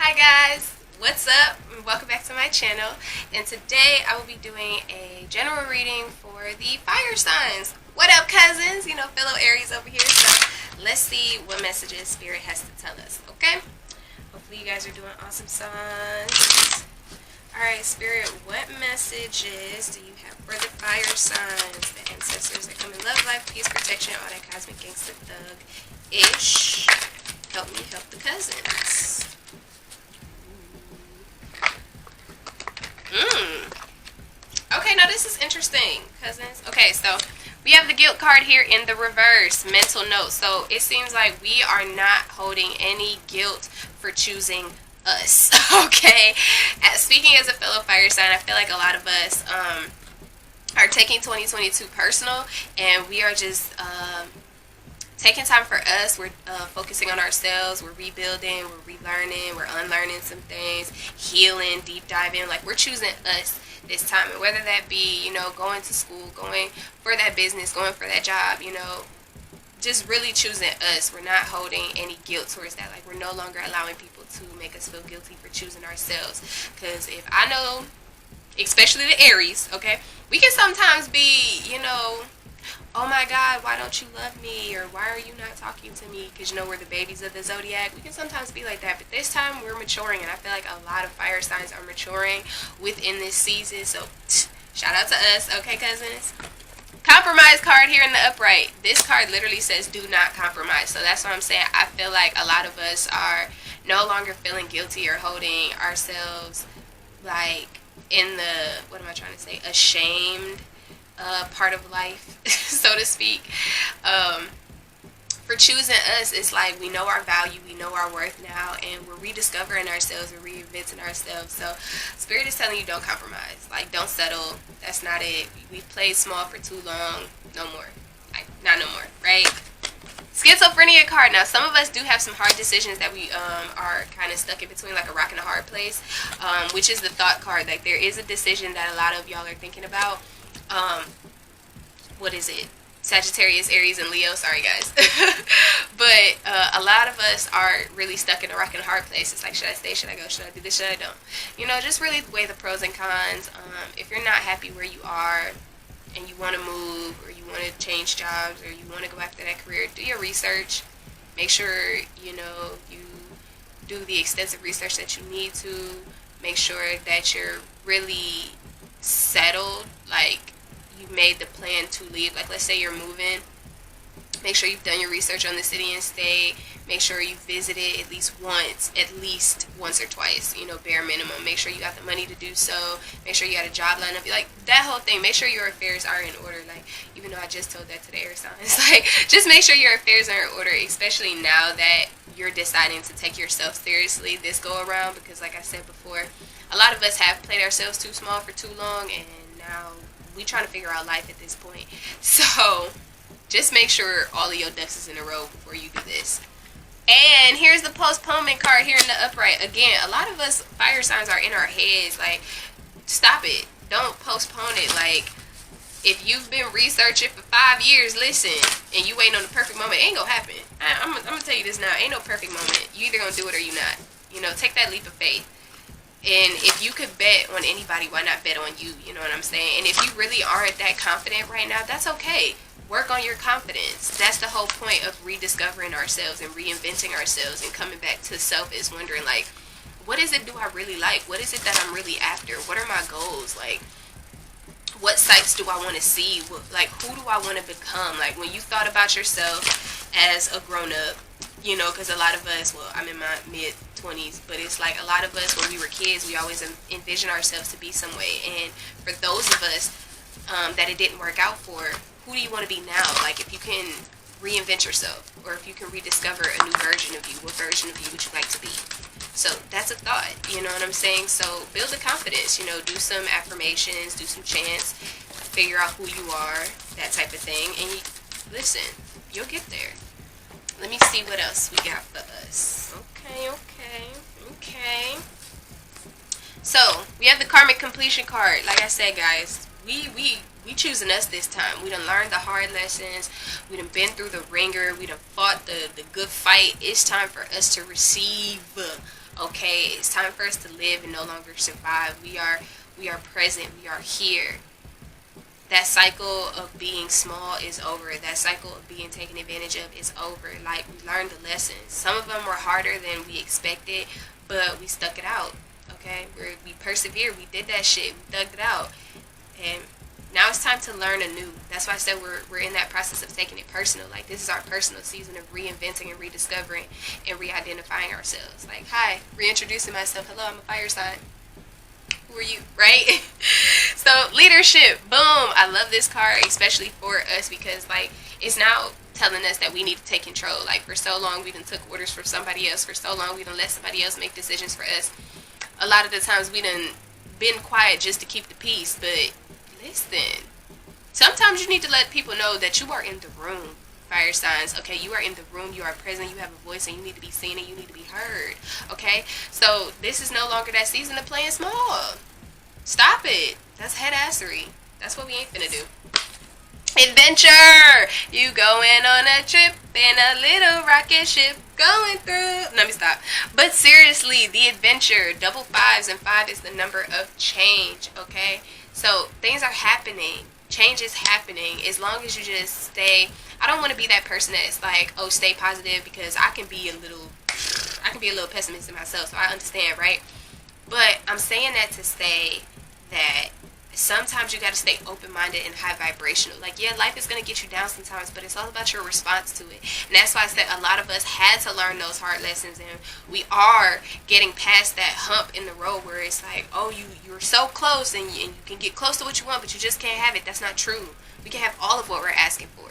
Hi guys, what's up? Welcome back to my channel, and today I will be doing a general reading for the fire signs. What up, cousins? Fellow Aries over here. So let's see what messages Spirit has to tell us, okay? Hopefully you guys are doing awesome signs. Alright, Spirit, what messages do you have for the fire signs, the ancestors that come in love, life, peace, protection, all that cosmic gangster thug-ish? Help me help the cousins. Okay, now this is interesting, cousins. Okay, so we have the guilt card here in the reverse, mental note. So it seems like we are not holding any guilt for choosing us, okay? Speaking as a fellow fire sign, I feel like a lot of us are taking 2022 personal, and we are just taking time for us. We're focusing on ourselves. We're rebuilding. We're relearning. We're unlearning some things. Healing, deep diving. Like, we're choosing us this time. And whether that be, going to school, going for that business, going for that job, just really choosing us. We're not holding any guilt towards that. Like, we're no longer allowing people to make us feel guilty for choosing ourselves. Because if I know, especially the Aries, okay, we can sometimes be, oh my God, why don't you love me? Or why are you not talking to me? Because, we're the babies of the zodiac. We can sometimes be like that. But this time we're maturing. And I feel like a lot of fire signs are maturing within this season. So shout out to us. Okay, cousins? Compromise card here in the upright. This card literally says do not compromise. So that's what I'm saying. I feel like a lot of us are no longer feeling guilty or holding ourselves like in the, what am I trying to say, ashamed part of life, so to speak. For choosing us, it's like we know our value, we know our worth now, and we're rediscovering ourselves, we're reinventing ourselves. So Spirit is telling you don't compromise. Like, don't settle. That's not it. We've played small for too long. No more. Like, not no more, right? Schizophrenia card. Now, some of us do have some hard decisions that we are kind of stuck in between, like a rock and a hard place, which is the thought card. Like, there is a decision that a lot of y'all are thinking about. What is it? Sagittarius, Aries, and Leo. Sorry, guys. But a lot of us are really stuck in a rock and a hard place. It's like, should I stay? Should I go? Should I do this? Should I don't? Just really weigh the pros and cons. If you're not happy where you are and you want to move, or you want to change jobs, or you want to go after that career, do your research. Make sure, you do the extensive research that you need to. Make sure that you're really settled, like you made the plan to leave. Like, let's say you're moving, make sure you've done your research on the city and state. Make sure you visited at least once or twice, bare minimum. Make sure you got the money to do so. Make sure you got a job lined up, like that whole thing. Make sure your affairs are in order. Like, even though I just told that to the air signs, like, just make sure your affairs are in order, especially now that you're deciding to take yourself seriously this go around. Because like I said before, a lot of us have played ourselves too small for too long, and now we trying to figure out life at this point. So just make sure all of your ducks is in a row before you do this. And here's the postponement card here in the upright. Again, a lot of us fire signs are in our heads. Like, stop it. Don't postpone it. Like, if you've been researching for 5 years, listen, and you waiting on the perfect moment, it ain't gonna happen. I'm gonna tell you this now. Ain't no perfect moment. You either gonna do it or you not. Take that leap of faith. And if you could bet on anybody, why not bet on you? You know what I'm saying? And if you really aren't that confident right now, that's okay. Work on your confidence. That's the whole point of rediscovering ourselves and reinventing ourselves and coming back to self, is wondering, like, what is it do I really like? What is it that I'm really after? What are my goals? Like, what sights do I want to see? Like, who do I want to become? Like, when you thought about yourself as a grown-up, because a lot of us, well, I'm in my mid-20s, but it's like a lot of us, when we were kids, we always envision ourselves to be some way. And for those of us that it didn't work out for, who do you want to be now? Like, if you can reinvent yourself, or if you can rediscover a new version of you, what version of you would you like to be? So that's a thought, you know what I'm saying? So build the confidence, do some affirmations, do some chants, figure out who you are, that type of thing. And listen, you'll get there. Let me see what else we got for us. Okay. So, we have the karmic completion card. Like I said, guys, we choosing us this time. We done learned the hard lessons. We done been through the ringer. We done fought the good fight. It's time for us to receive Okay, it's time for us to live and no longer survive. We are present. We are here. That cycle of being small is over. That cycle of being taken advantage of is over. Like, we learned the lessons. Some of them were harder than we expected, but we stuck it out. Okay, we persevered. We did that shit. We thugged it out, and now it's time to learn anew. That's why I said we're in that process of taking it personal. Like, this is our personal season of reinventing and rediscovering and re-identifying ourselves. Like, hi, reintroducing myself. Hello, I'm a fire sign. Who are you, right? So, leadership, boom. I love this card, especially for us, because, like, it's now telling us that we need to take control. Like, for so long, we done took orders from somebody else. For so long, we done let somebody else make decisions for us. A lot of the times, we done been quiet just to keep the peace, but listen, sometimes you need to let people know that you are in the room, fire signs. Okay, you are in the room, you are present, you have a voice, and you need to be seen and you need to be heard. Okay, so this is no longer that season of playing small. Stop it. That's headassery. That's what we ain't finna do. Adventure! You going on a trip in a little rocket ship going through... Let me stop. But seriously, the adventure, double fives, and 5 is the number of change, okay? So things are happening. Change is happening. As long as you just stay... I don't want to be that person that's like, oh, stay positive, because I can be a little pessimistic myself, so I understand, right? But I'm saying that to say that sometimes you got to stay open-minded and high vibrational. Like, yeah, life is going to get you down sometimes, but it's all about your response to it. And that's why I said a lot of us had to learn those hard lessons, and we are getting past that hump in the road where it's like, oh, you're so close, and you can get close to what you want, but you just can't have it. That's not true. We can have all of what we're asking for.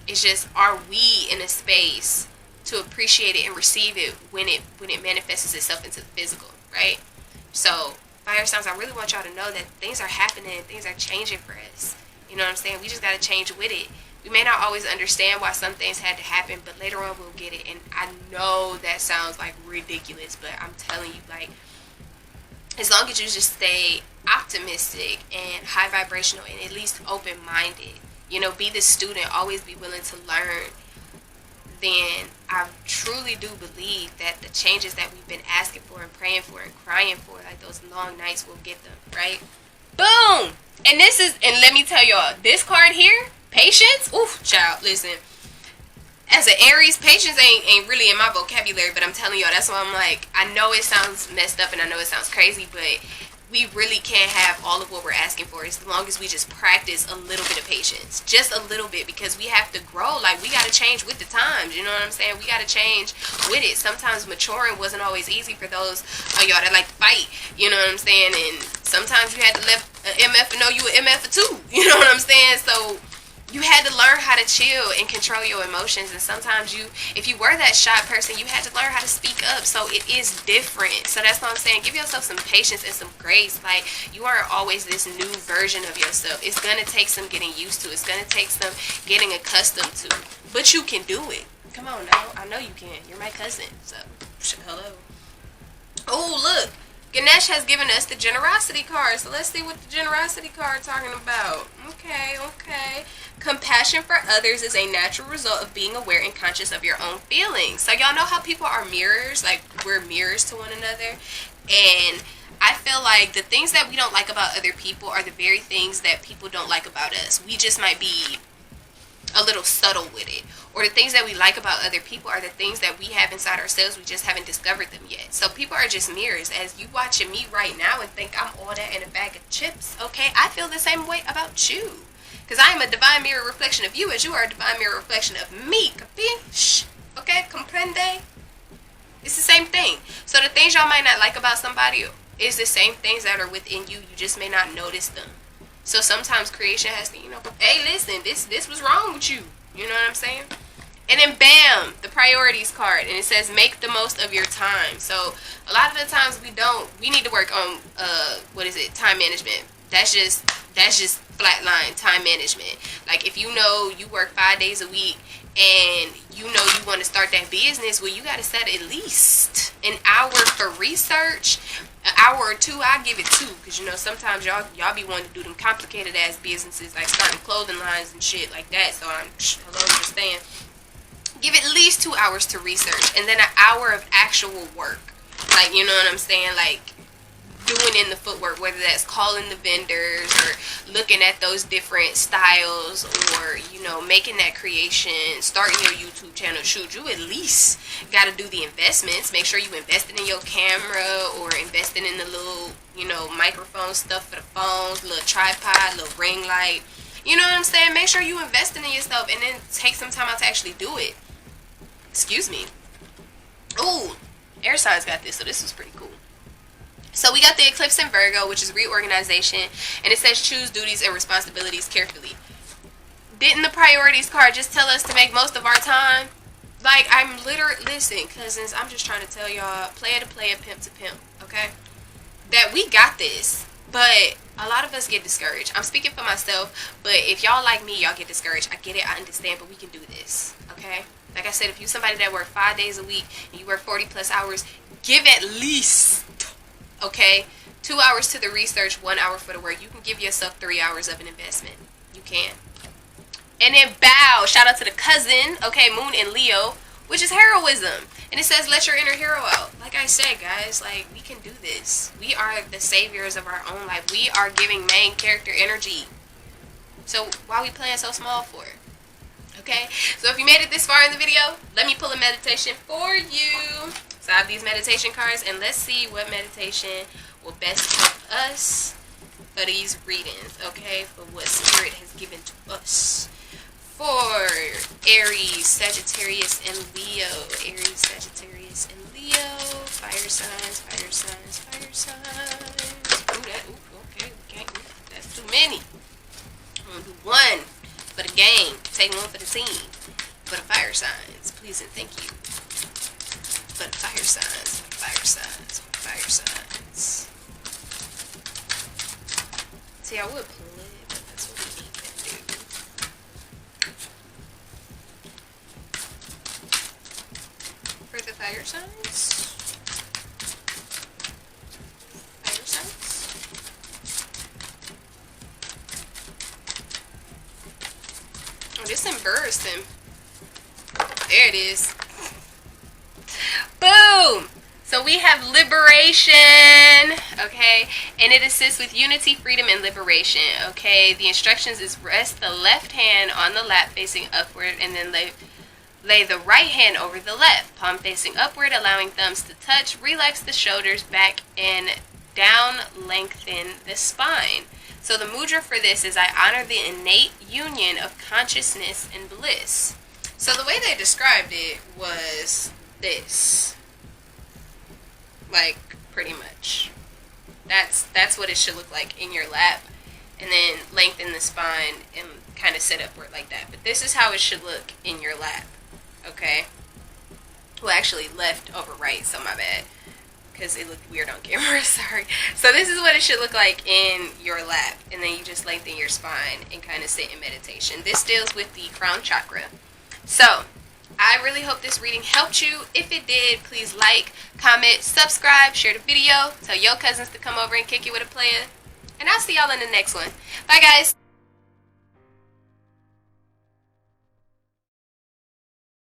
It's just, are we in a space to appreciate it and receive it when it manifests itself into the physical, right? So, fire signs, I really want y'all to know that things are happening, things are changing for us. You know what I'm saying? We just got to change with it. We may not always understand why some things had to happen, but later on we'll get it. And I know that sounds like ridiculous, but I'm telling you, like, as long as you just stay optimistic and high vibrational and at least open-minded, you know, be the student, always be willing to learn, then I truly do believe that the changes that we've been asking for and praying for and crying for, like those long nights, will get them, right? Boom! And this is, and let me tell y'all, this card here, patience, oof, child, listen. As an Aries, patience ain't really in my vocabulary, but I'm telling y'all, that's why I'm like, I know it sounds messed up and I know it sounds crazy, but we really can't have all of what we're asking for as long as we just practice a little bit of patience. Just a little bit, because we have to grow. Like, we got to change with the times. You know what I'm saying? We got to change with it. Sometimes maturing wasn't always easy for those of y'all that like to fight. You know what I'm saying? And sometimes you had to let an MF know you an MF too. You know what I'm saying? So you had to learn how to chill and control your emotions. And sometimes if you were that shy person, you had to learn how to speak up. So it is different. So that's what I'm saying. Give yourself some patience and some grace. Like, you aren't always this new version of yourself. It's going to take some getting used to. It's going to take some getting accustomed to. But you can do it. Come on now. I know you can. You're my cousin. So, hello. Oh, look. Ganesh has given us the generosity card. So let's see what the generosity card talking about. Okay. Compassion for others is a natural result of being aware and conscious of your own feelings. So y'all know how people are mirrors? Like, we're mirrors to one another. And I feel like the things that we don't like about other people are the very things that people don't like about us. We just might be a little subtle with it. Or the things that we like about other people are the things that we have inside ourselves. We just haven't discovered them yet. So people are just mirrors. As you watching me right now and think I'm all that in a bag of chips, okay, I feel the same way about you. Because I am a divine mirror reflection of you, as you are a divine mirror reflection of me. Capiche? Okay, comprende? It's the same thing. So the things y'all might not like about somebody is the same things that are within you. You just may not notice them. So sometimes creation has to, hey, listen, this was wrong with you. You know what I'm saying? And then bam, the priorities card, and it says make the most of your time. So a lot of the times we need to work on time management. That's just flatline time management. Like, if you know you work 5 days a week and you know you want to start that business, well, you got to set at least an hour for research. An hour or two, I give it 2, because sometimes y'all be wanting to do them complicated ass businesses, like starting clothing lines and shit like that. So I'm just saying, give it at least 2 hours to research, and then an hour of actual work. like, you know what I'm saying, like doing in the footwork, whether that's calling the vendors or looking at those different styles, or, you know, making that creation, starting your YouTube channel. Shoot, you at least got to do the investments. Make sure you invested in your camera, or investing in the little, you know, microphone stuff for the phones, little tripod, little ring light. You know what I'm saying? Make sure you investing in yourself, and then take some time out to actually do it. Excuse me. Ooh, air signs got this, so this was pretty cool. So we got the eclipse in Virgo, which is reorganization, and it says choose duties and responsibilities carefully. Didn't the priorities card just tell us to make most of our time? Like, I'm literally, listen, cousins, I'm just trying to tell y'all, player to player, pimp to pimp, okay? That we got this, but a lot of us get discouraged. I'm speaking for myself, but if y'all like me, y'all get discouraged. I get it, I understand, but we can do this, okay? Like I said, if you're somebody that work 5 days a week and you work 40 plus hours, give at least, okay, 2 hours to the research, 1 hour for the work. You can give yourself 3 hours of an investment. You can. And then bow, shout out to the cousin, okay, Moon in Leo, which is heroism. And it says, let your inner hero out. Like I said, guys, like, we can do this. We are the saviors of our own life. We are giving main character energy. So why are we playing so small for? Okay? So if you made it this far in the video, let me pull a meditation for you. So I have these meditation cards, and let's see what meditation will best help us for these readings, okay? For what Spirit has given to us. For Aries, Sagittarius, and Leo. Aries, Sagittarius, and Leo. Fire signs, fire signs, fire signs. Okay, we can't. That's too many. I'm going to do one for the game. Take one for the team. For the fire signs. Please and thank you. For the fire signs, fire signs, fire signs. See, I would pull it, but that's what we need to do. For the fire signs. Fire signs. Oh, this embarrassing. There it is. Boom! So we have liberation, okay? And it assists with unity, freedom, and liberation, okay? The instructions is rest the left hand on the lap facing upward, and then lay the right hand over the left, palm facing upward, allowing thumbs to touch. Relax the shoulders back and down, lengthen the spine. So the mudra for this is, I honor the innate union of consciousness and bliss. So the way they described it was this, like, pretty much that's what it should look like in your lap, and then lengthen the spine and kind of sit upward like that. But this is how it should look in your lap, okay? Well, actually left over right, so my bad, because it looked weird on camera. Sorry. So this is what it should look like in your lap, and then you just lengthen your spine and kind of sit in meditation. This deals with the crown chakra. So I really hope this reading helped you. If it did, please like, comment, subscribe, share the video, tell your cousins to come over and kick it with a player. And I'll see y'all in the next one. Bye, guys.